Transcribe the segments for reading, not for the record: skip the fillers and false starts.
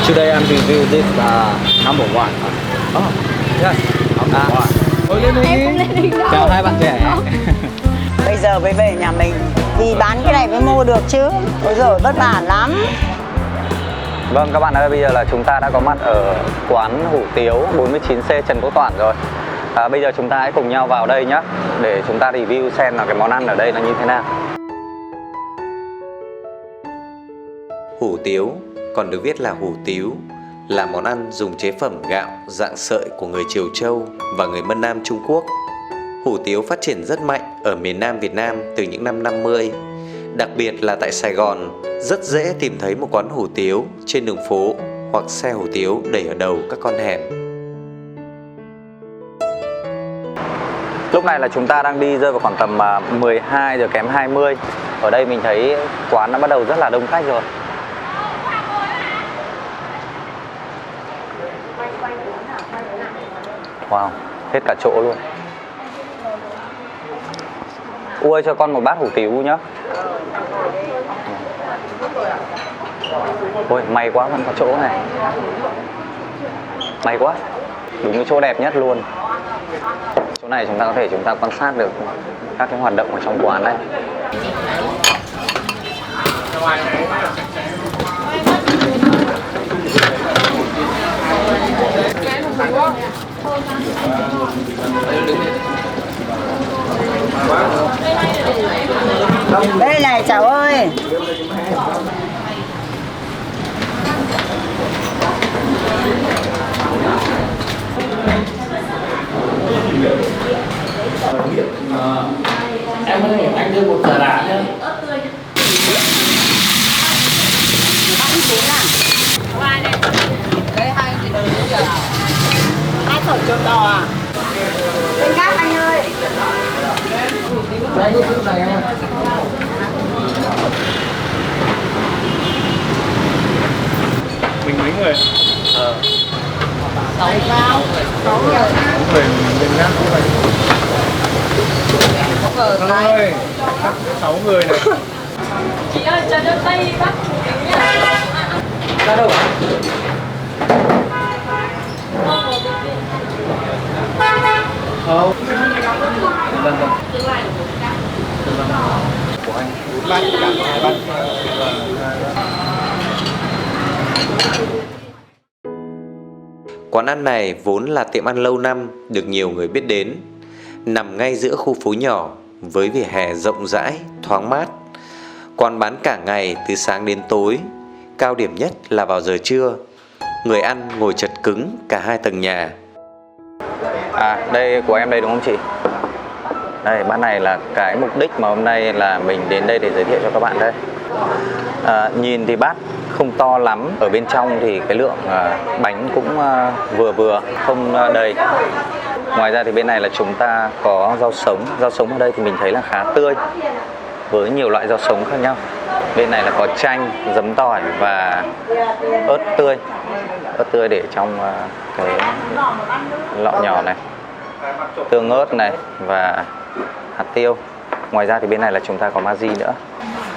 Today I'm review this number one. Oh, yes. Number one. Ôi lên Em cũng lên đi. đi đâu. Chào hai bạn trẻ. Bây giờ mới về nhà mình thì bán cái này mới mua được chứ. Ôi giời vất vả lắm. Vâng các bạn ơi, bây giờ là chúng ta đã có mặt ở quán hủ tiếu 49C Trần Quốc Toản rồi. Bây giờ chúng ta hãy cùng nhau vào đây nhé, để chúng ta review xem là cái món ăn ở đây là như thế nào. Hủ tiếu, còn được viết là hủ tiếu, là món ăn dùng chế phẩm gạo dạng sợi của người Triều Châu và người Mân Nam Trung Quốc. Hủ tiếu phát triển rất mạnh ở miền Nam Việt Nam từ những năm 50. Đặc biệt là tại Sài Gòn, rất dễ tìm thấy một quán hủ tiếu trên đường phố hoặc xe hủ tiếu đẩy ở đầu các con hẻm. Lúc này là chúng ta đang đi rơi vào khoảng tầm 12 giờ kém 20. Ở đây mình thấy quán đã bắt đầu rất là đông khách rồi. Wow, hết cả chỗ luôn. Ui cho con một bát hủ tiếu nhá. Ôi may quá vẫn có chỗ này. May quá. Đúng cái chỗ đẹp nhất luôn. Chỗ này chúng ta quan sát được các cái hoạt động ở trong quán này. Đây này cháu ơi. Em có thể anh đưa một giờ đá nhé. Đây hai gì đâu giờ nào? Hai khẩu chuột đỏ à? Bên gác anh ơi. Đây cái này em ơi. Mình mấy người? Sáu bao. Sáu người. Người mình ngắt cũng vậy. Vâng ơi, 6 người này. Chị ơi, cho tay bắt Ra đâu ạ? Không. Vâng vâng. Của anh. 4 bát cả 2 bát. Quán ăn này vốn là tiệm ăn lâu năm được nhiều người biết đến, nằm ngay giữa khu phố nhỏ với vỉa hè rộng rãi, thoáng mát. Quán bán cả ngày từ sáng đến tối, cao điểm nhất là vào giờ trưa. Người ăn ngồi chật cứng cả hai tầng nhà. Đây của em đây đúng không chị? Đây, bát này là cái mục đích mà hôm nay là mình đến đây để giới thiệu cho các bạn đây. Nhìn thì bát không to lắm, ở bên trong thì cái lượng bánh cũng vừa vừa, không đầy. Ngoài ra thì bên này là chúng ta có rau sống ở đây thì mình thấy là khá tươi, với nhiều loại rau sống khác nhau. Bên này là có chanh, giấm tỏi và ớt tươi để trong cái lọ nhỏ này, tương ớt này và hạt tiêu. Ngoài ra thì bên này là chúng ta có magi nữa.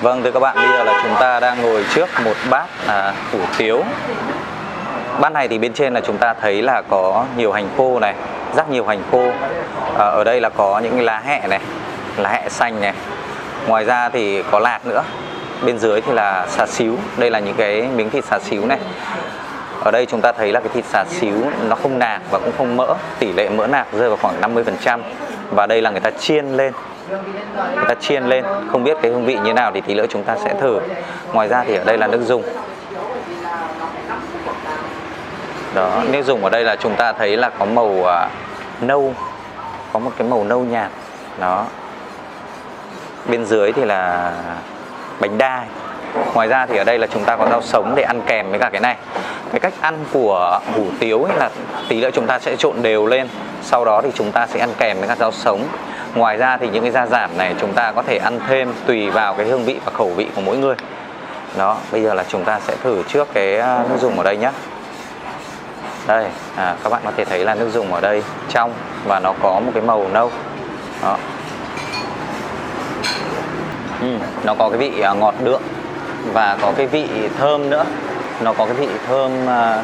Vâng thưa các bạn, bây giờ là chúng ta đang ngồi trước một bát hủ tiếu. Bát này thì bên trên là chúng ta thấy là có nhiều hành khô này, rắc nhiều hành khô. Ở đây là có những cái lá hẹ này, lá hẹ xanh này. Ngoài ra thì có lạc nữa. Bên dưới thì là xà xíu. Đây là những cái miếng thịt xà xíu này. Ở đây chúng ta thấy là cái thịt xà xíu nó không nạc và cũng không mỡ. Tỷ lệ mỡ nạc rơi vào khoảng 50%. Và đây là người ta chiên lên. Không biết cái hương vị như nào thì tí nữa chúng ta sẽ thử. Ngoài ra thì ở đây là nước dùng. Đó, nước dùng ở đây là chúng ta thấy là có màu nâu. Có một cái màu nâu nhạt. Đó. Bên dưới thì là bánh đa. Ngoài ra thì ở đây là chúng ta có rau sống để ăn kèm với cả cái này. Cái cách ăn của hủ tiếu ấy là tí nữa chúng ta sẽ trộn đều lên. Sau đó thì chúng ta sẽ ăn kèm với các rau sống. Ngoài ra thì những cái gia giảm này chúng ta có thể ăn thêm tùy vào cái hương vị và khẩu vị của mỗi người. Đó, bây giờ là chúng ta sẽ thử trước cái nước dùng ở đây nhé. Đây, các bạn có thể thấy là nước dùng ở đây trong và nó có một cái màu nâu. Đó. Nó có cái vị ngọt đượm và có cái vị thơm nữa. Nó có cái vị thơm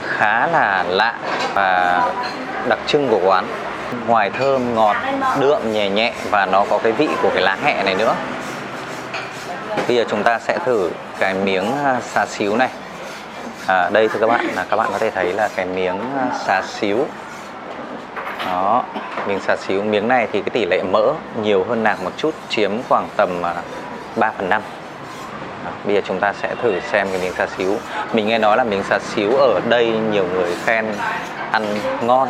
khá là lạ và đặc trưng của quán. Ngoài thơm, ngọt, đượm, nhẹ nhẹ và nó có cái vị của cái lá hẹ này nữa. Bây giờ chúng ta sẽ thử cái miếng xá xíu này. Đây thưa các bạn, là các bạn có thể thấy là cái miếng xá xíu. Đó, miếng xá xíu. Miếng này thì cái tỷ lệ mỡ nhiều hơn nạc một chút, chiếm khoảng tầm 3/5. Bây giờ chúng ta sẽ thử xem cái miếng xá xíu. Mình nghe nói là miếng xá xíu ở đây nhiều người khen ăn ngon.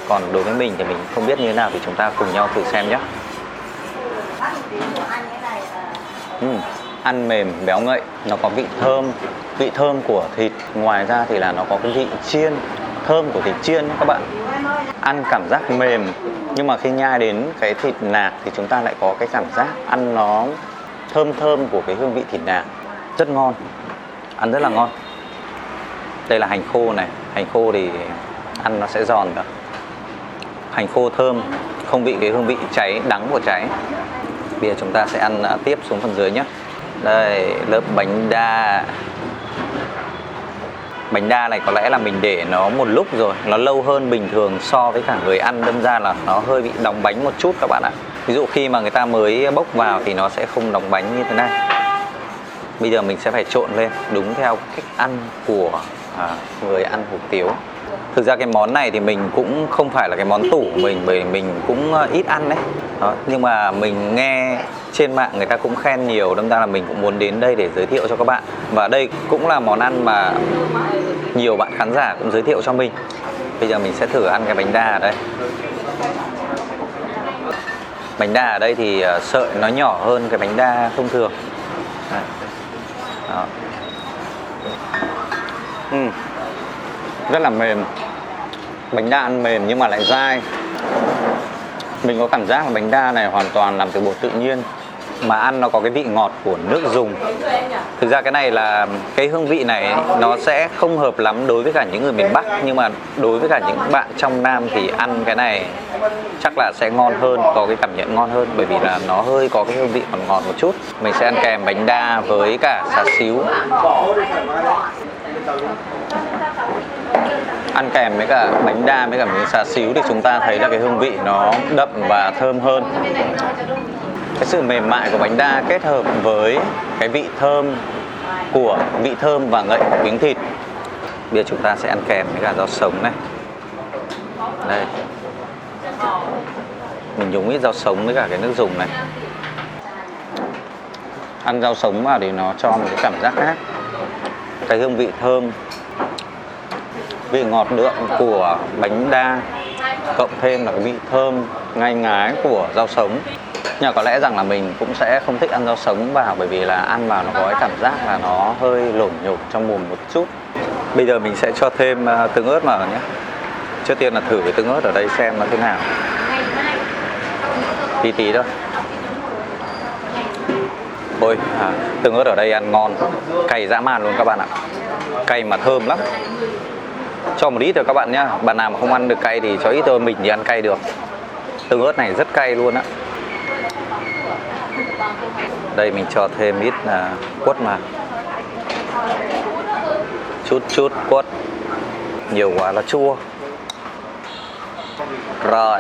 Còn đối với mình thì mình không biết như thế nào, thì chúng ta cùng nhau thử xem nhé. Ăn mềm, béo ngậy, nó có vị thơm của thịt. Ngoài ra thì là nó có cái vị chiên, thơm của thịt chiên các bạn. Ăn cảm giác mềm, nhưng mà khi nhai đến cái thịt nạc thì chúng ta lại có cái cảm giác ăn nó thơm của cái hương vị thịt nạc. Rất ngon, ăn rất là ngon. Đây là hành khô này, hành khô thì ăn nó sẽ giòn được. Hành khô thơm, không bị cái hương vị cháy, đắng của cháy. Bây giờ chúng ta sẽ ăn tiếp xuống phần dưới nhé. Đây, lớp bánh đa. Bánh đa này có lẽ là mình để nó một lúc rồi, nó lâu hơn bình thường so với cả người ăn, đâm ra là nó hơi bị đóng bánh một chút các bạn ạ. Ví dụ khi mà người ta mới bốc vào thì nó sẽ không đóng bánh như thế này. Bây giờ mình sẽ phải trộn lên đúng theo cách ăn của người ăn hủ tiếu. Thực ra cái món này thì mình cũng không phải là cái món tủ của mình, bởi mình cũng ít ăn đấy. Đó, nhưng mà mình nghe trên mạng người ta cũng khen nhiều, đâm ra là mình cũng muốn đến đây để giới thiệu cho các bạn. Và đây cũng là món ăn mà nhiều bạn khán giả cũng giới thiệu cho mình. Bây giờ mình sẽ thử ăn cái bánh đa ở đây. Bánh đa ở đây thì sợi nó nhỏ hơn cái bánh đa thông thường. Đó. Rất là mềm. Bánh đa ăn mềm nhưng mà lại dai. Mình có cảm giác là bánh đa này hoàn toàn làm từ bột tự nhiên, mà ăn nó có cái vị ngọt của nước dùng. Thực ra cái này là cái hương vị này nó sẽ không hợp lắm đối với cả những người miền Bắc, nhưng mà đối với cả những bạn trong Nam thì ăn cái này chắc là sẽ ngon hơn, có cái cảm nhận ngon hơn, bởi vì là nó hơi có cái hương vị còn ngọt một chút. Mình sẽ ăn kèm bánh đa với cả xá xíu. Ăn kèm với cả bánh đa với cả miếng xá xíu thì chúng ta thấy là cái hương vị nó đậm và thơm hơn. Cái sự mềm mại của bánh đa kết hợp với cái vị thơm và ngậy của miếng thịt. Bây giờ chúng ta sẽ ăn kèm với cả rau sống này. Đây, mình nhúng ít rau sống với cả cái nước dùng này. Ăn rau sống vào thì nó cho một cái cảm giác khác. Cái hương vị thơm, vị ngọt đượm của bánh đa, cộng thêm là cái vị thơm ngai ngái của rau sống. Nhưng có lẽ rằng là mình cũng sẽ không thích ăn rau sống vào, bởi vì là ăn vào nó có cái cảm giác là nó hơi lổn nhổn trong mồm một chút. Bây giờ mình sẽ cho thêm tương ớt vào nhé. Trước tiên là thử cái tương ớt ở đây xem nó thế nào. Tí tí thôi. Ôi, tương ớt ở đây ăn ngon, cay dã man luôn các bạn ạ. Cay mà thơm lắm. Cho một ít thôi các bạn nhá. Bạn nào mà không ăn được cay thì cho ít thôi, mình thì ăn cay được. Tương ớt này rất cay luôn á. Đây mình cho thêm ít quất vào. Chút quất. Nhiều quá là chua. Rồi,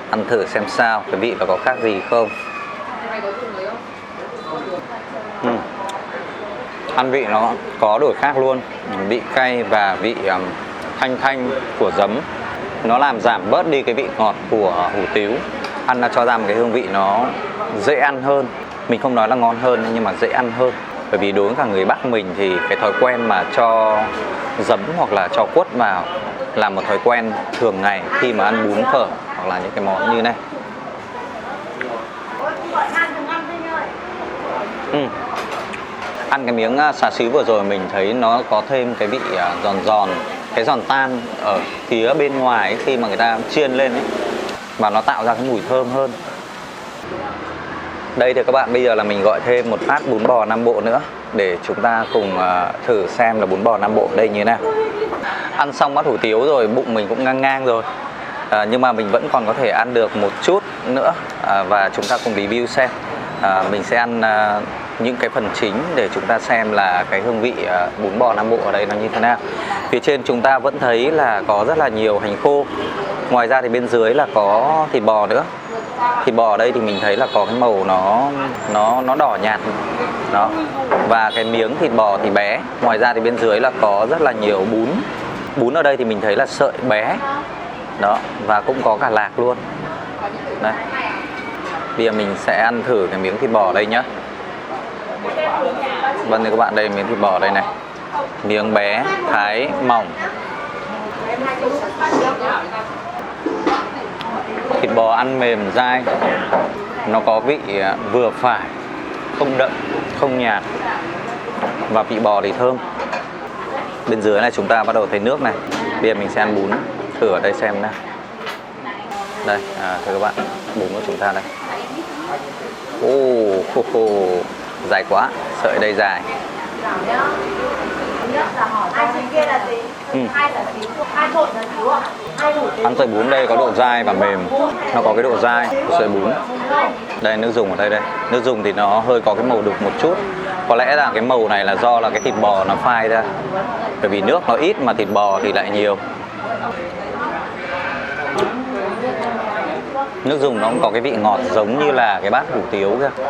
ăn thử xem sao, cái vị nó có khác gì không. Ăn vị nó có đổi khác luôn. Vị cay và vị thanh của giấm, nó làm giảm bớt đi cái vị ngọt của hủ tiếu. Ăn nó cho ra một cái hương vị nó dễ ăn hơn. Mình không nói là ngon hơn nhưng mà dễ ăn hơn. Bởi vì đối với cả người Bắc mình thì cái thói quen mà cho giấm hoặc là cho quất vào là một thói quen thường ngày khi mà ăn bún phở hoặc là những cái món như này. Ăn cái miếng xá xíu vừa rồi mình thấy nó có thêm cái vị giòn, cái giòn tan ở phía bên ngoài ấy, khi mà người ta chiên lên ấy, và nó tạo ra cái mùi thơm hơn. Đây thì các bạn, bây giờ là mình gọi thêm một phát bún bò Nam Bộ nữa để chúng ta cùng thử xem là bún bò Nam Bộ ở đây như thế nào. Ăn xong bát hủ tiếu rồi, bụng mình cũng ngang ngang rồi, nhưng mà mình vẫn còn có thể ăn được một chút nữa, và chúng ta cùng review xem. Mình sẽ ăn những cái phần chính để chúng ta xem là cái hương vị bún bò Nam Bộ ở đây nó như thế nào. Phía trên chúng ta vẫn thấy là có rất là nhiều hành khô. Ngoài ra thì bên dưới là có thịt bò nữa. Thịt bò ở đây thì mình thấy là có cái màu nó đỏ nhạt đó, và cái miếng thịt bò thì bé. Ngoài ra thì bên dưới là có rất là nhiều bún. Bún ở đây thì mình thấy là sợi bé đó, và cũng có cả lạc luôn. Đây, bây giờ mình sẽ ăn thử cái miếng thịt bò ở đây nhá. Vâng thưa các bạn, đây miếng thịt bò đây này, miếng bé, thái mỏng. Thịt bò ăn mềm dai, nó có vị vừa phải, không đậm, không nhạt, và vị bò thì thơm. Bên dưới này chúng ta bắt đầu thấy nước này. Bây giờ mình sẽ ăn bún thử ở đây xem nào. Đây, thưa các bạn, bún của chúng ta đây. Dài quá, sợi đây dài. Ăn sợi bún đây có độ dai và mềm. Nó có cái độ dai của sợi bún. Đây, nước dùng ở đây đây. Nước dùng thì nó hơi có cái màu đục một chút. Có lẽ là cái màu này là do là cái thịt bò nó phai ra. Bởi vì nước nó ít mà thịt bò thì lại nhiều. Nước dùng nó cũng có cái vị ngọt giống như là cái bát hủ tiếu kìa.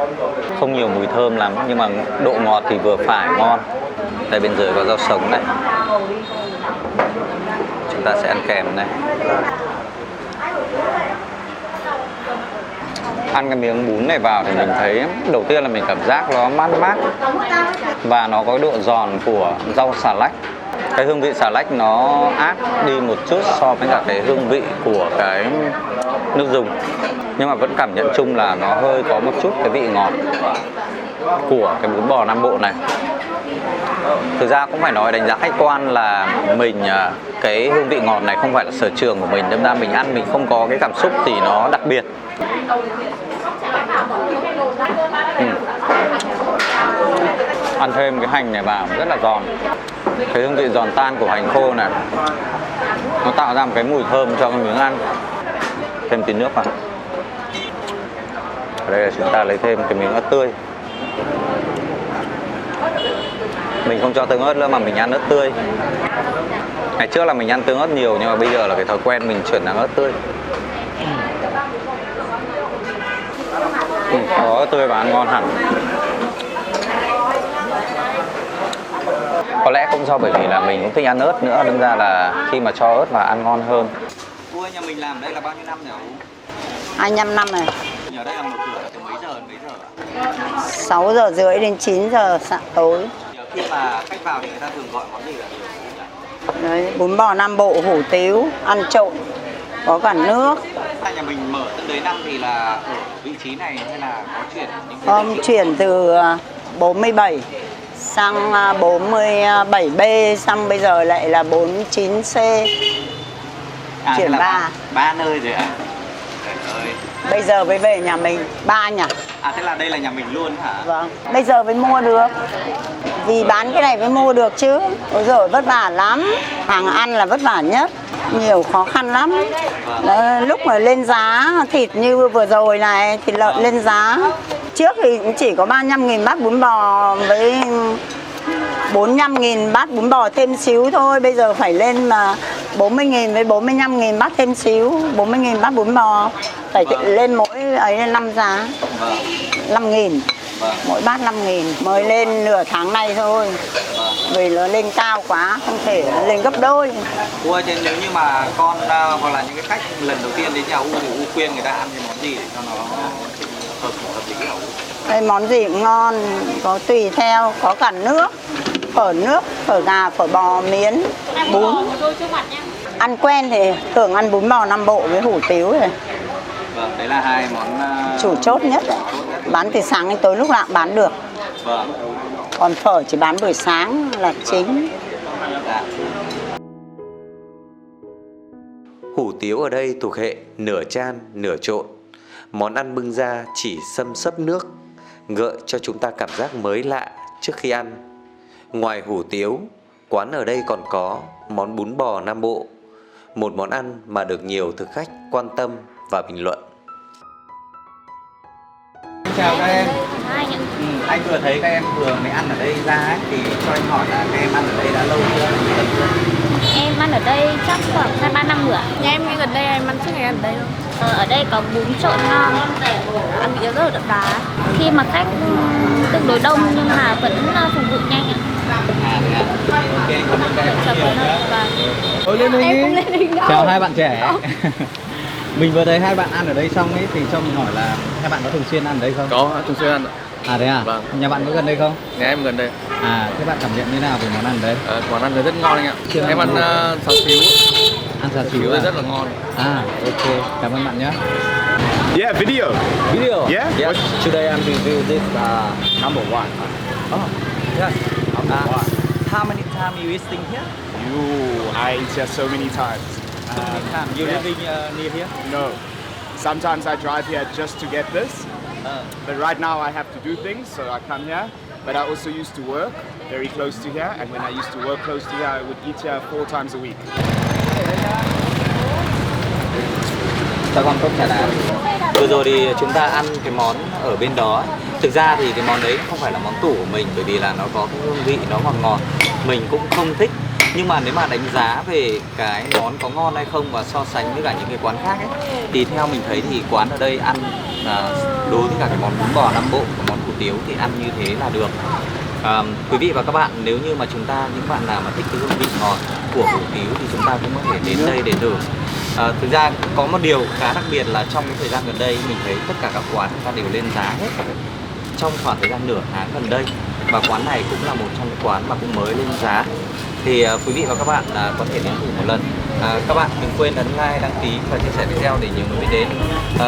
Không nhiều mùi thơm lắm, nhưng mà độ ngọt thì vừa phải, ngon. Đây bên dưới có rau sống này. Chúng ta sẽ ăn kèm này. Ăn cái miếng bún này vào thì mình thấy đầu tiên là mình cảm giác nó mát mát, và nó có cái độ giòn của rau xà lách. Cái hương vị xà lách nó át đi một chút so với cả cái hương vị của cái nước dùng, nhưng mà vẫn cảm nhận chung là nó hơi có một chút cái vị ngọt của cái bún bò Nam Bộ này. Thực ra cũng phải nói đánh giá khách quan là mình cái hương vị ngọt này không phải là sở trường của mình, nên ra mình ăn mình không có cái cảm xúc gì nó đặc biệt. Ăn thêm cái hành này vào rất là giòn. Cái hương vị giòn tan của hành khô này nó tạo ra một cái mùi thơm cho cái miếng ăn. Thêm tí nước vào. Ở đây là chúng ta lấy thêm cái miếng ớt tươi. Mình không cho tương ớt nữa mà mình ăn ớt tươi. Ngày trước là mình ăn tương ớt nhiều, nhưng mà bây giờ là cái thói quen mình chuyển sang ớt tươi. Có ớt tươi và ăn ngon hẳn. Có lẽ cũng do bởi vì là mình cũng thích ăn ớt nữa, nên ra là khi mà cho ớt vào ăn ngon hơn. Cô ơi, nhà mình làm đây là bao nhiêu năm rồi? 25 năm rồi. Ở đây là mở cửa từ mấy giờ đến mấy giờ? 6 giờ rưỡi đến 9 giờ tối. Khi mà khách vào thì người ta thường gọi món gì là nhiều? Đấy, bún bò Nam Bộ, hủ tiếu, ăn trộn, có cả nước. Nhà mình mở từ đấy năm thì là ở vị trí này hay là có chuyển? Không, chuyển từ 47 sang 47B, xong bây giờ lại là 49C. Chuyển 3. 3 nơi rồi ạ? Trời ơi. Bây giờ mới về nhà mình, 3 nhà. Thế là đây là nhà mình luôn hả? Vâng, bây giờ mới mua được. Vì bán cái này mới mua được chứ. Ôi giời, vất vả lắm. Hàng ăn là vất vả nhất. Nhiều khó khăn lắm. Lúc mà lên giá thịt như vừa rồi này, thịt lợn lên giá. Trước thì cũng chỉ có 35.000 bát bún bò với 45.000 bát bún bò thêm xíu thôi. Bây giờ phải lên mà 40.000 với 45.000 bát thêm xíu. 40.000 bát bún bò. Phải lên mỗi ấy 5 giá. 5.000. Mỗi bát 5.000. Mới lên nửa tháng này thôi. Vì nó lên cao quá, không thể lên gấp đôi. Cô ơi, nếu như mà con hoặc là những cái khách lần đầu tiên đến nhà U thì U khuyên người ta ăn cái món gì để cho nó hợp lý hả? Đây món gì cũng ngon, có tùy theo, có cả nước, phở gà, phở bò, miến, bún. Ăn quen thì thường ăn bún bò Nam Bộ với hủ tiếu rồi. Vâng, đấy là hai món chủ chốt nhất đấy. Bán từ sáng đến tối lúc nào cũng bán được. Vâng. Còn phở chỉ bán buổi sáng là chính. Hủ tiếu ở đây thuộc hệ nửa chan, nửa trộn. Món ăn bưng ra chỉ xâm xấp nước, gợi cho chúng ta cảm giác mới lạ trước khi ăn. Ngoài hủ tiếu, quán ở đây còn có món bún bò Nam Bộ, một món ăn mà được nhiều thực khách quan tâm và bình luận. Chào các em. Anh vừa thấy các em vừa mới ăn ở đây ra ấy, thì cho anh hỏi là các em ăn ở đây đã lâu chưa? Em ăn ở đây chắc khoảng 2-3 năm nữa. Nhà em gần đây em ăn suốt ngày ăn ở đây luôn. Ở đây có bún trộn ngon, ăn bị rất là đậm đá. Khi mà khách tương đối đông nhưng mà vẫn phục vụ nhanh ạ. Ok, cảm ơn các em Chào nhiều các nhé. bạn. Ôi lên Em không đi. lên hình đâu. Chào hai bạn trẻ. Mình vừa thấy hai bạn ăn ở đây xong ấy thì cho mình hỏi là hai bạn có thường xuyên ăn ở đây không? Có, thường xuyên ăn. À thế à? Vâng. Nhà bạn có gần đây không? Nhà em gần đây. À thế bạn cảm nhận như nào về món ăn ở đây? Quán ăn này rất ngon anh ạ. Chưa ăn Em ăn bao xào xíu. Ăn xào xíu Xíu à? rất là ngon. À ok, cảm ơn bạn nhé. Yeah, video. Video? Yeah? Yes. Today I'm review this number one. Oh, yes. Number one. How many times you visiting here? I eat here so many times. How many times? You yes. living near here? No. Sometimes I drive here just to get this, but right now I have to do things, so I come here. But I also used to work very close to here, and when I used to work close to here, I would eat here 4 times a week. Chào con không trả lời. Vừa rồi thì chúng ta ăn cái món ở bên đó. Thực ra thì cái món đấy không phải là món tủ của mình, bởi vì là nó có cái hương vị nó ngọt ngọt. Mình cũng không thích. Nhưng mà nếu mà đánh giá về cái món có ngon hay không và so sánh với cả những cái quán khác ấy, thì theo mình thấy thì quán ở đây ăn đối với cả cái món bún bò Nam Bộ và món hủ tiếu thì ăn như thế là được. Quý vị và các bạn, nếu như mà chúng ta, những bạn nào mà thích cái hương vị ngọt của hủ tiếu thì chúng ta cũng có thể đến đây để thử. Thực ra có một điều khá đặc biệt là trong cái thời gian gần đây mình thấy tất cả các quán người ta đều lên giá hết trong khoảng thời gian nửa tháng gần đây, và quán này cũng là một trong những quán mà cũng mới lên giá. Thì quý vị và các bạn có thể đến thử một lần. Các bạn đừng quên ấn like, đăng ký và chia sẻ video để nhiều người biết đến.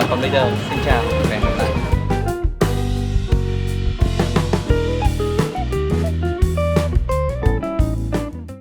Còn bây giờ xin chào và hẹn gặp lại.